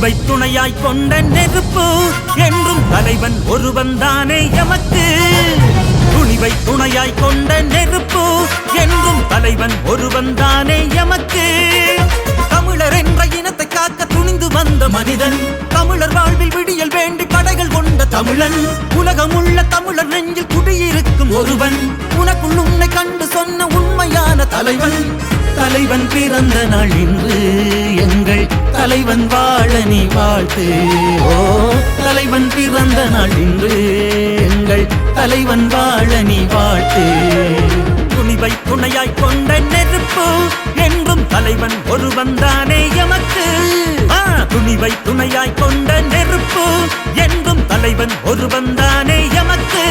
துணிவை துணையாய் கொண்ட நெருப்பு என்றும் தலைவன் ஒருவன் தானே எமக்கு. துணிவை துணையாய் கொண்ட நெருப்பு என்றும் தலைவன் ஒருவன் தானே எமக்கு. தமிழர் என்ற இனத்தை காக்க துணிந்து வந்த மனிதன், தமிழர் வாழ்வில் விடியல் வேண்டி படைகள் கொண்ட தமிழன், உலகமுள்ள தமிழர் நெஞ்சில் குடியிருக்கும் ஒருவன், உனக்குள் உன்னை கண்டு சொன்ன உண்மையான தலைவன். தலைவன் பிறந்த நாள் இன்று, எங்கள் தலைவன் வாழ நீ வாழ்த்து. ஓ தலைவன் பிறந்த நாள் இன்று, எங்கள் தலைவன் வாழ நீ வாழ்த்து. துணிவை துணையாய் கொண்ட நெருப்பு என்றும் தலைவன் ஒருவன் தானே எமக்கு. துணிவை துணையாய் கொண்ட நெருப்பு என்றும் தலைவன் ஒருவன் தானே எமக்கு.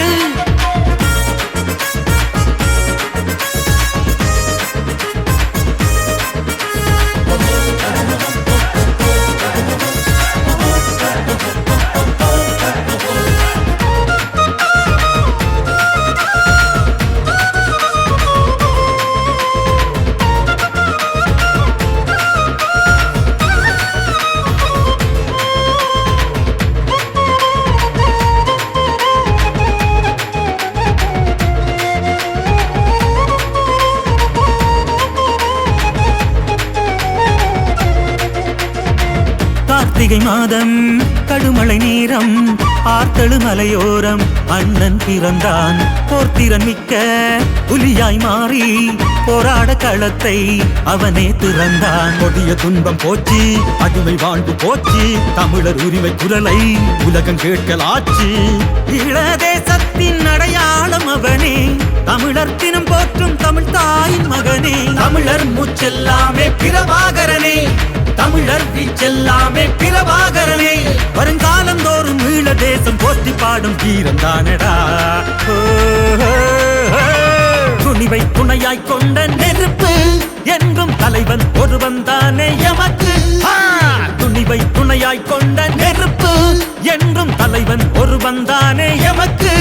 கார்த்திகை மாதம் கடுமழை நேரம், ஆர்த்தழு மலையோரம் அண்ணன் பிறந்தான். போர்த்திறன் மிக்க புலியாய் மாறி போராட களத்தை அவனே திறந்தான். கொடிய துன்பம் போச்சு, அடிமை வாழ்வு போச்சு, தமிழர் உரிமை குரலை உலகம் கேட்கலாச்சு. ஈழதேசத்தின் அடையாளம் அவனே, தமிழர் தினம் போற்றும் தமிழ் தாயின் மகனே. தமிழர் மூச்செல்லாமே பிரபாகரனே, தமிழர் வீச்செல்லாமே பிரபாகரனே. வருங்காலந்தோறும் ஈழ தேசம் போற்றி பாடும் வீரன் தானடா. துணிவை துணையாய் கொண்ட நெருப்பு என்றும் தலைவன் ஒருவன் தானே எமக்கு. துணிவை துணையாய் கொண்ட நெருப்பு என்றும் தலைவன் ஒருவன் தானே எமக்கு.